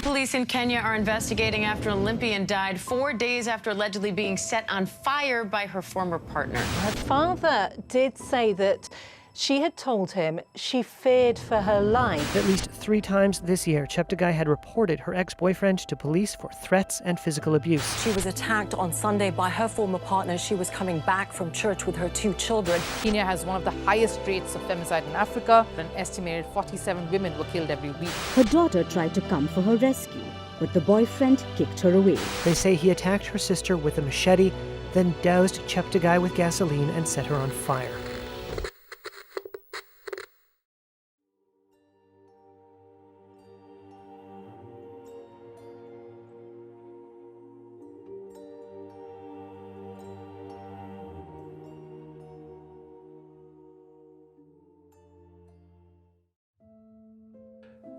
And police in Kenya are investigating after an Olympian died 4 days after allegedly being set on fire by her former partner. Her father did say that she had told him she feared for her life. At least 3 times this year, Cheptegei had reported her ex-boyfriend to police for threats and physical abuse. She was attacked on Sunday by her former partner. She was coming back from church with her 2 children. Kenya has one of the highest rates of femicide in Africa. An estimated 47 women were killed every week. Her daughter tried to come for her rescue, but the boyfriend kicked her away. They say he attacked her sister with a machete, then doused Cheptegei with gasoline and set her on fire.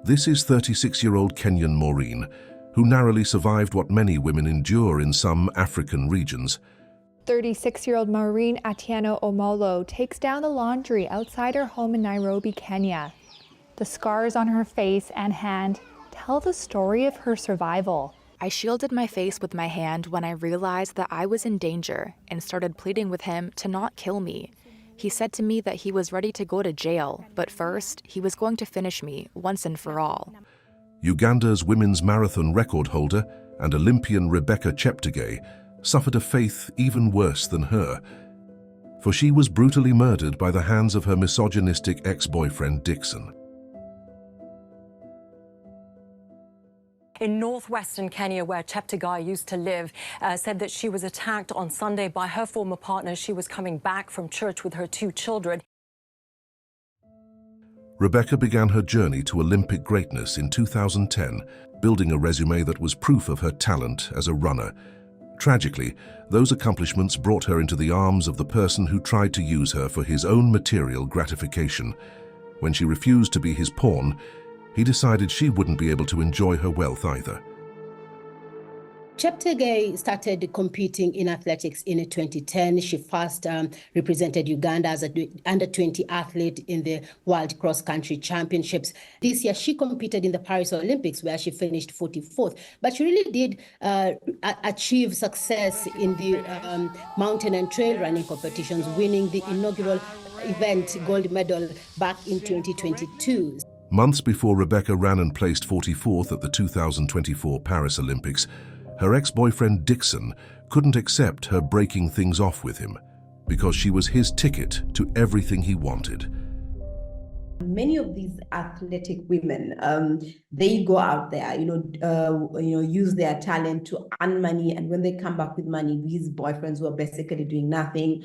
This is 36-year-old Kenyan Maureen, who narrowly survived what many women endure in some African regions. 36-year-old Maureen Atieno Omolo takes down the laundry outside her home in Nairobi, Kenya. The scars on her face and hand tell the story of her survival. I shielded my face with my hand when I realized that I was in danger and started pleading with him to not kill me. He said to me that he was ready to go to jail, but first, he was going to finish me once and for all. Uganda's women's marathon record holder and Olympian Rebecca Cheptegei suffered a fate even worse than her, for she was brutally murdered by the hands of her misogynistic ex-boyfriend Dickson. In northwestern Kenya, where Cheptegei used to live, said that she was attacked on Sunday by her former partner. She was coming back from church with her 2 children. Rebecca began her journey to Olympic greatness in 2010, building a resume that was proof of her talent as a runner. Tragically, those accomplishments brought her into the arms of the person who tried to use her for his own material gratification. When she refused to be his pawn, he decided she wouldn't be able to enjoy her wealth either. Cheptegei started competing in athletics in 2010. She first represented Uganda as an under-20 athlete in the World Cross Country Championships. This year, she competed in the Paris Olympics, where she finished 44th. But she really did achieve success in the mountain and trail running competitions, winning the inaugural event gold medal back in 2022. Months before Rebecca ran and placed 44th at the 2024 Paris Olympics, her ex-boyfriend Dickson couldn't accept her breaking things off with him because she was his ticket to everything he wanted. Many of these athletic women, they go out there, use their talent to earn money, and when they come back with money, these boyfriends who are basically doing nothing,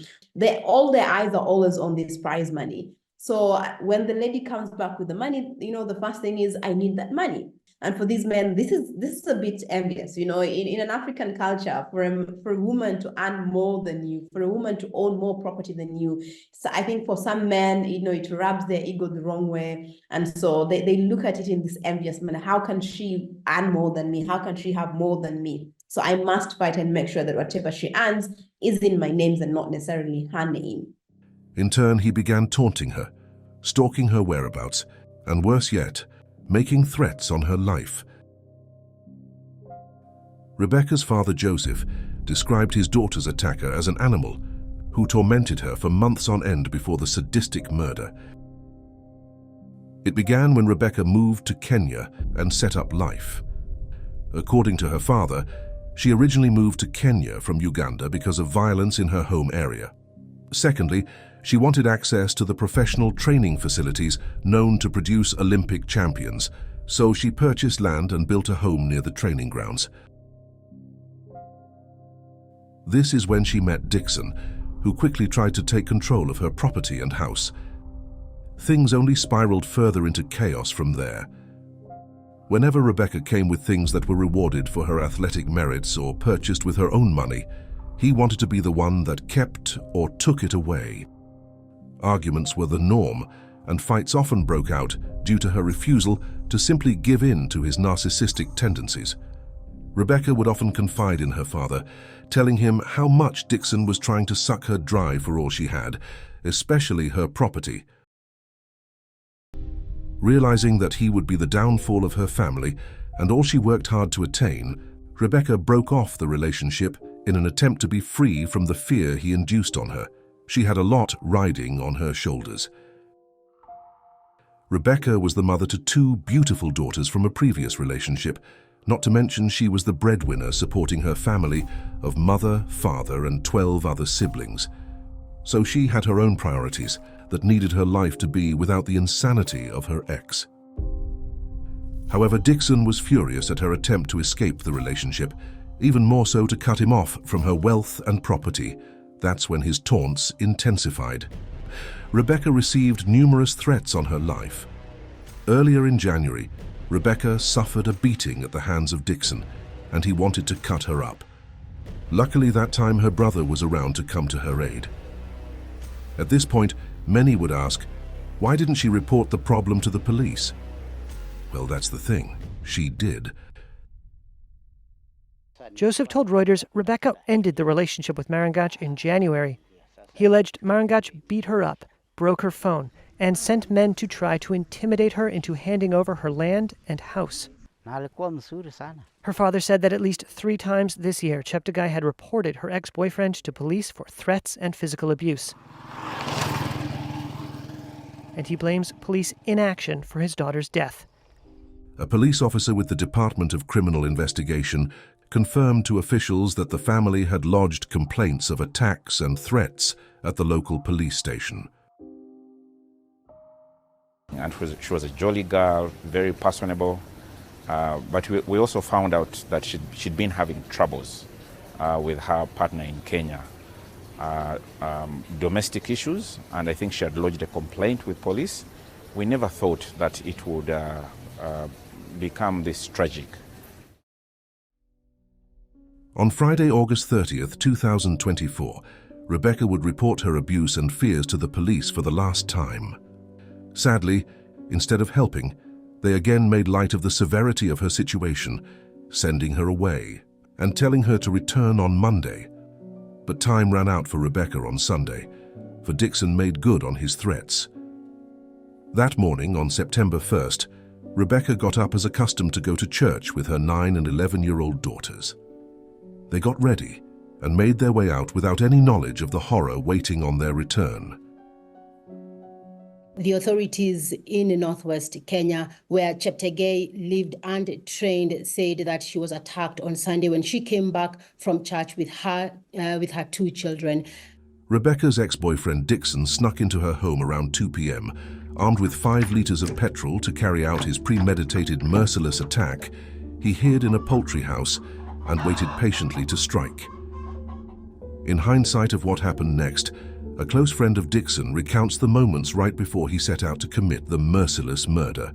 all their eyes are always on this prize money. So when the lady comes back with the money, the first thing is, I need that money. And for these men, this is a bit envious. In an African culture, for a woman to earn more than you, for a woman to own more property than you. So I think for some men, it rubs their ego the wrong way. And so they look at it in this envious manner. How can she earn more than me? How can she have more than me? So I must fight and make sure that whatever she earns is in my names and not necessarily her name. In turn, he began taunting her, stalking her whereabouts, and worse yet, making threats on her life. Rebecca's father, Joseph, described his daughter's attacker as an animal who tormented her for months on end before the sadistic murder. It began when Rebecca moved to Kenya and set up life. According to her father, she originally moved to Kenya from Uganda because of violence in her home area. Secondly, she wanted access to the professional training facilities known to produce Olympic champions, so she purchased land and built a home near the training grounds. This is when she met Dickson, who quickly tried to take control of her property and house. Things only spiraled further into chaos from there. Whenever Rebecca came with things that were rewarded for her athletic merits or purchased with her own money, he wanted to be the one that kept or took it away. Arguments were the norm, and fights often broke out due to her refusal to simply give in to his narcissistic tendencies. Rebecca would often confide in her father, telling him how much Dickson was trying to suck her dry for all she had, especially her property. Realizing that he would be the downfall of her family, and all she worked hard to attain, Rebecca broke off the relationship in an attempt to be free from the fear he induced on her. She had a lot riding on her shoulders. Rebecca was the mother to 2 beautiful daughters from a previous relationship, not to mention she was the breadwinner supporting her family of mother, father, and 12 other siblings. So she had her own priorities that needed her life to be without the insanity of her ex. However, Dickson was furious at her attempt to escape the relationship, even more so to cut him off from her wealth and property. That's when his taunts intensified. Rebecca received numerous threats on her life. Earlier in January, Rebecca suffered a beating at the hands of Dickson, and he wanted to cut her up. Luckily, that time her brother was around to come to her aid. At this point, many would ask, why didn't she report the problem to the police? Well, that's the thing. She did. Joseph told Reuters Rebecca ended the relationship with Marangach in January. He alleged Marangach beat her up, broke her phone, and sent men to try to intimidate her into handing over her land and house. Her father said that at least 3 times this year, Cheptegei had reported her ex-boyfriend to police for threats and physical abuse. And he blames police inaction for his daughter's death. A police officer with the Department of Criminal Investigation confirmed to officials that the family had lodged complaints of attacks and threats at the local police station. And she was a jolly girl, very personable, but we also found out that she'd been having troubles with her partner in Kenya. Domestic issues, and I think she had lodged a complaint with police. We never thought that it would become this tragic. On Friday, August 30th, 2024, Rebecca would report her abuse and fears to the police for the last time. Sadly, instead of helping, they again made light of the severity of her situation, sending her away and telling her to return on Monday. But time ran out for Rebecca on Sunday, for Dickson made good on his threats. That morning, on September 1st, Rebecca got up as accustomed to go to church with her 9- and 11-year-old daughters. They got ready and made their way out without any knowledge of the horror waiting on their return. The authorities in northwest Kenya, where Cheptegei lived and trained, said that she was attacked on Sunday when she came back from church with her 2 children. Rebecca's ex-boyfriend Dickson snuck into her home around 2 p.m., armed with 5 liters of petrol to carry out his premeditated, merciless attack. He hid in a poultry house and waited patiently to strike. In hindsight of what happened next, a close friend of Dickson recounts the moments right before he set out to commit the merciless murder.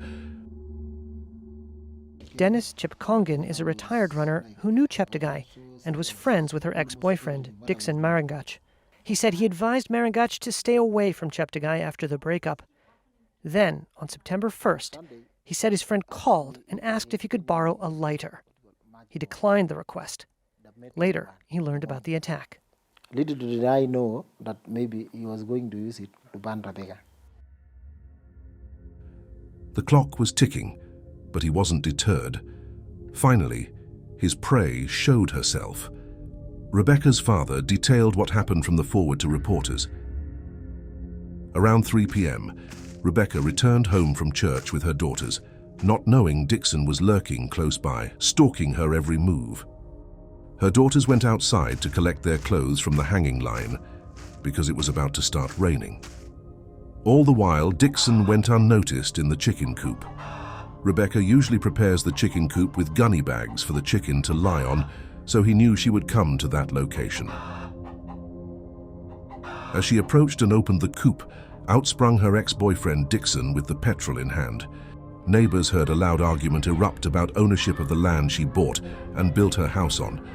Dennis Chepkongan is a retired runner who knew Cheptegei and was friends with her ex-boyfriend, Dickson Marangach. He said he advised Marangach to stay away from Cheptegei after the breakup. Then, on September 1st, he said his friend called and asked if he could borrow a lighter. He declined the request. Later, he learned about the attack. Little did I know that maybe he was going to use it to burn Rebecca. The clock was ticking, but he wasn't deterred. Finally, his prey showed herself. Rebecca's father detailed what happened from the forward to reporters. Around 3 p.m., Rebecca returned home from church with her daughters, not knowing Dickson was lurking close by, stalking her every move. Her daughters went outside to collect their clothes from the hanging line because it was about to start raining. All the while, Dickson went unnoticed in the chicken coop. Rebecca usually prepares the chicken coop with gunny bags for the chicken to lie on, so he knew she would come to that location. As she approached and opened the coop, out sprung her ex-boyfriend Dickson with the petrol in hand. Neighbors heard a loud argument erupt about ownership of the land she bought and built her house on.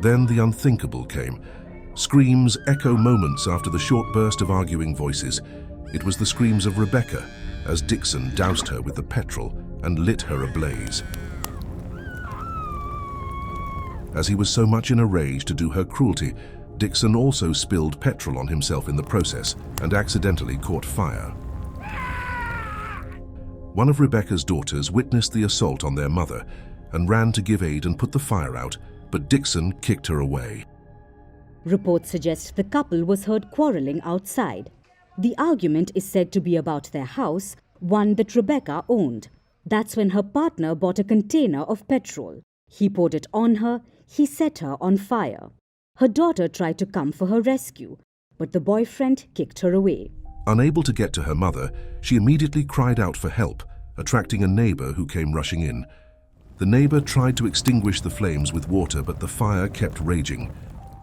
Then the unthinkable came. Screams echo moments after the short burst of arguing voices. It was the screams of Rebecca as Dickson doused her with the petrol and lit her ablaze. As he was so much in a rage to do her cruelty, Dickson also spilled petrol on himself in the process and accidentally caught fire. One of Rebecca's daughters witnessed the assault on their mother and ran to give aid and put the fire out, but Dickson kicked her away. Reports suggest the couple was heard quarreling outside. The argument is said to be about their house, one that Rebecca owned. That's when her partner bought a container of petrol. He poured it on her, he set her on fire. Her daughter tried to come for her rescue, but the boyfriend kicked her away. Unable to get to her mother, she immediately cried out for help, attracting a neighbor who came rushing in. The neighbor tried to extinguish the flames with water, but the fire kept raging.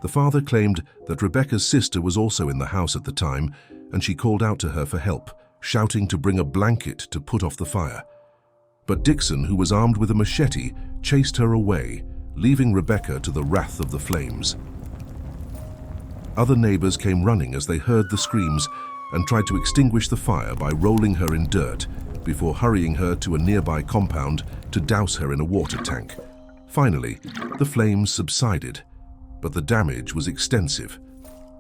The father claimed that Rebecca's sister was also in the house at the time, and she called out to her for help, shouting to bring a blanket to put off the fire. But Dickson, who was armed with a machete, chased her away, leaving Rebecca to the wrath of the flames. Other neighbors came running as they heard the screams and tried to extinguish the fire by rolling her in dirt before hurrying her to a nearby compound to douse her in a water tank. Finally, the flames subsided, but the damage was extensive.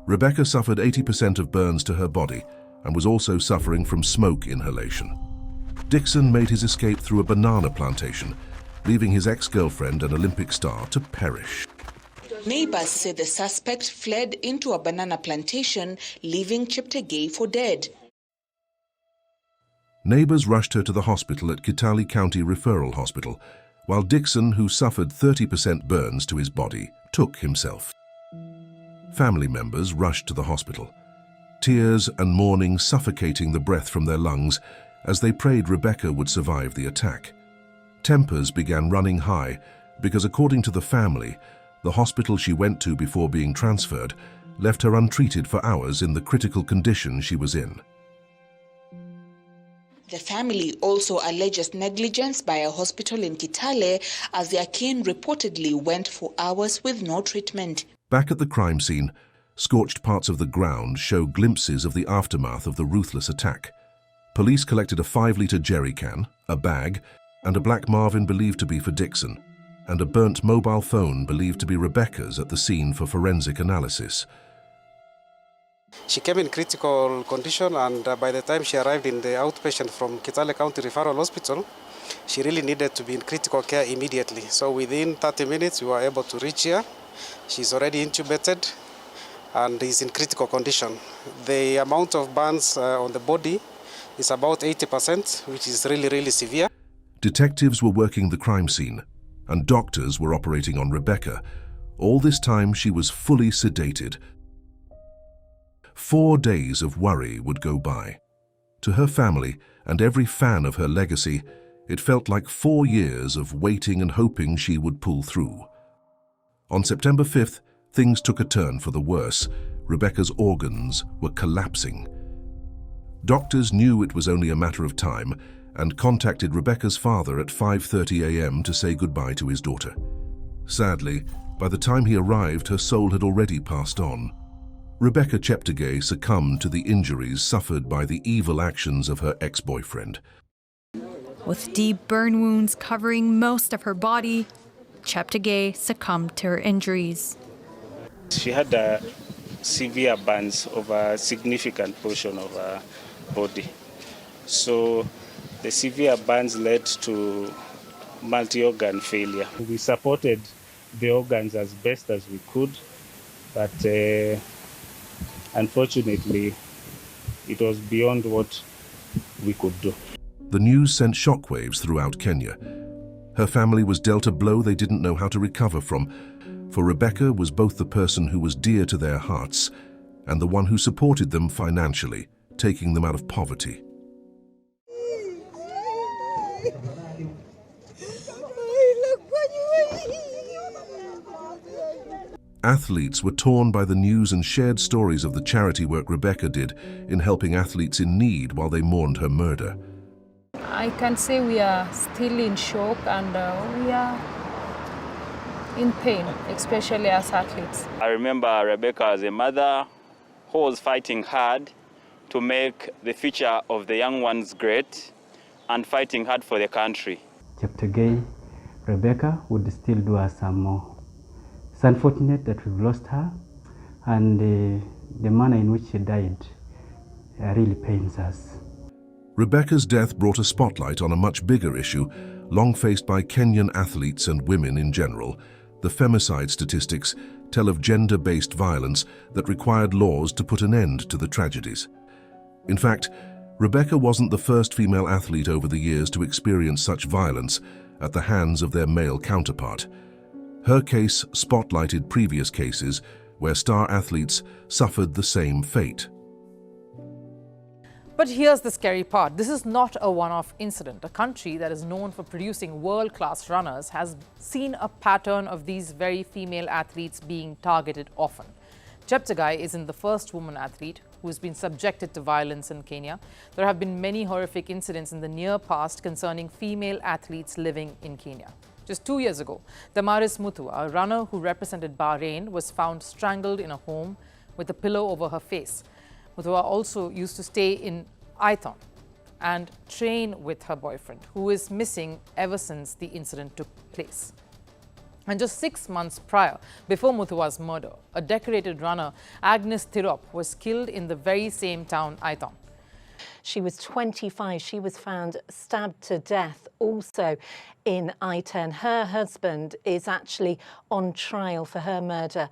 Rebecca suffered 80% of burns to her body and was also suffering from smoke inhalation. Dickson made his escape through a banana plantation, leaving his ex-girlfriend, an Olympic star, to perish. Neighbors say the suspect fled into a banana plantation, leaving Cheptegei for dead. Neighbors rushed her to the hospital at Kitale County Referral Hospital, while Dickson, who suffered 30% burns to his body, took himself. Family members rushed to the hospital, tears and mourning suffocating the breath from their lungs as they prayed Rebecca would survive the attack. Tempers began running high because, according to the family, the hospital she went to before being transferred left her untreated for hours in the critical condition she was in. The family also alleges negligence by a hospital in Kitale, as their kin reportedly went for hours with no treatment. Back at the crime scene, scorched parts of the ground show glimpses of the aftermath of the ruthless attack. Police collected a 5-liter jerry can, a bag, and a black Marvin believed to be for Dickson, and a burnt mobile phone believed to be Rebecca's at the scene for forensic analysis. She came in critical condition, and by the time she arrived in the outpatient from Kitale County Referral Hospital, she really needed to be in critical care immediately. So within 30 minutes, we were able to reach her. She's already intubated and is in critical condition. The amount of burns on the body is about 80%, which is really, really severe. Detectives were working the crime scene, and doctors were operating on Rebecca. All this time, she was fully sedated. 4 days of worry would go by. To her family and every fan of her legacy, it felt like 4 years of waiting and hoping she would pull through. On September 5th, things took a turn for the worse. Rebecca's organs were collapsing. Doctors knew it was only a matter of time and contacted Rebecca's father at 5:30 a.m. to say goodbye to his daughter. Sadly, by the time he arrived, her soul had already passed on. Rebecca Cheptegei succumbed to the injuries suffered by the evil actions of her ex-boyfriend. With deep burn wounds covering most of her body, Cheptegei succumbed to her injuries. She had severe burns over a significant portion of her body. So the severe burns led to multi-organ failure. We supported the organs as best as we could, but unfortunately, it was beyond what we could do. The news sent shockwaves throughout Kenya. Her family was dealt a blow they didn't know how to recover from, for Rebecca was both the person who was dear to their hearts and the one who supported them financially, taking them out of poverty. Athletes were torn by the news and shared stories of the charity work Rebecca did in helping athletes in need while they mourned her murder. I can say we are still in shock and we are in pain, especially as athletes. I remember Rebecca as a mother who was fighting hard to make the future of the young ones great and fighting hard for the country. Cheptegei, Rebecca would still do us some more. It's unfortunate that we've lost her, and the manner in which she died really pains us. Rebecca's death brought a spotlight on a much bigger issue long faced by Kenyan athletes and women in general, the femicide statistics tell of gender-based violence that required laws to put an end to the tragedies. In fact, Rebecca wasn't the first female athlete over the years to experience such violence at the hands of their male counterpart. Her case spotlighted previous cases where star athletes suffered the same fate. But here's the scary part. This is not a one-off incident. A country that is known for producing world-class runners has seen a pattern of these very female athletes being targeted often. Cheptegei isn't the first woman athlete who has been subjected to violence in Kenya. There have been many horrific incidents in the near past concerning female athletes living in Kenya. Just 2 years ago, Damaris Mutua, a runner who represented Bahrain, was found strangled in a home with a pillow over her face. Mutua also used to stay in Ithon and train with her boyfriend, who is missing ever since the incident took place. And just 6 months prior, before Mutua's murder, a decorated runner, Agnes Tirop, was killed in the very same town, Ithon. She was 25. She was found stabbed to death also in Ithon. Her husband is actually on trial for her murder.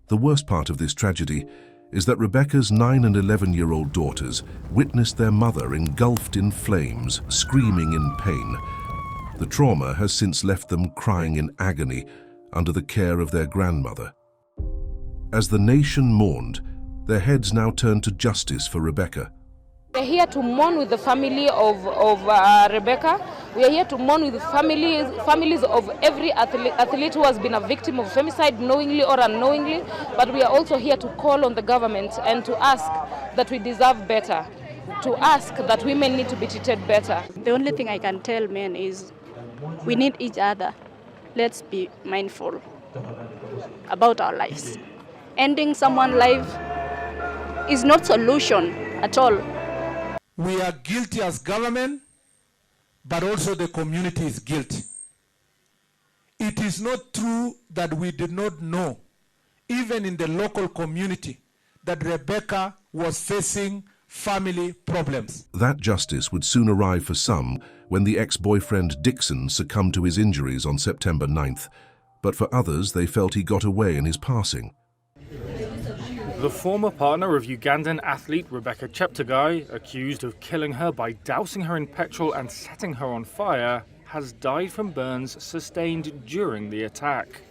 The worst part of this tragedy is that Rebecca's 9 and 11-year-old daughters witnessed their mother engulfed in flames, screaming in pain. The trauma has since left them crying in agony under the care of their grandmother. As the nation mourned, their heads now turned to justice for Rebecca. We are here to mourn with the family of Rebecca. We are here to mourn with the families of every athlete who has been a victim of femicide, knowingly or unknowingly. But we are also here to call on the government and to ask that we deserve better, to ask that women need to be treated better. The only thing I can tell men is we need each other. Let's be mindful about our lives. Ending someone's life is not solution at all. We are guilty as government, but also the community is guilty. It is not true that we did not know, even in the local community, that Rebecca was facing family problems. That justice would soon arrive for some when the ex-boyfriend Dickson succumbed to his injuries on September 9th. But for others, they felt he got away in his passing. The former partner of Ugandan athlete Rebecca Cheptegei, accused of killing her by dousing her in petrol and setting her on fire, has died from burns sustained during the attack.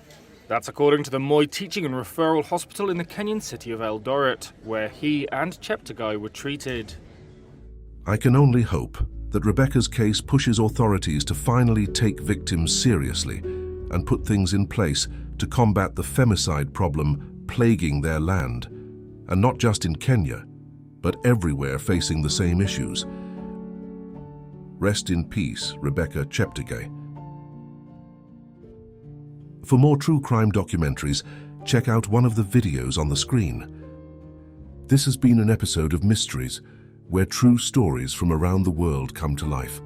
That's according to the Moi Teaching and Referral Hospital in the Kenyan city of Eldoret, where he and Cheptegei were treated. I can only hope that Rebecca's case pushes authorities to finally take victims seriously and put things in place to combat the femicide problem plaguing their land, and not just in Kenya, but everywhere facing the same issues. Rest in peace, Rebecca Cheptegei. For more true crime documentaries, check out one of the videos on the screen. This has been an episode of Mystories, where true stories from around the world come to life.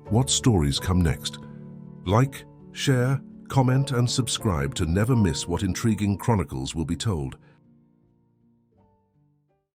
What stories come next? Like, share, comment and subscribe to never miss what intriguing chronicles will be told.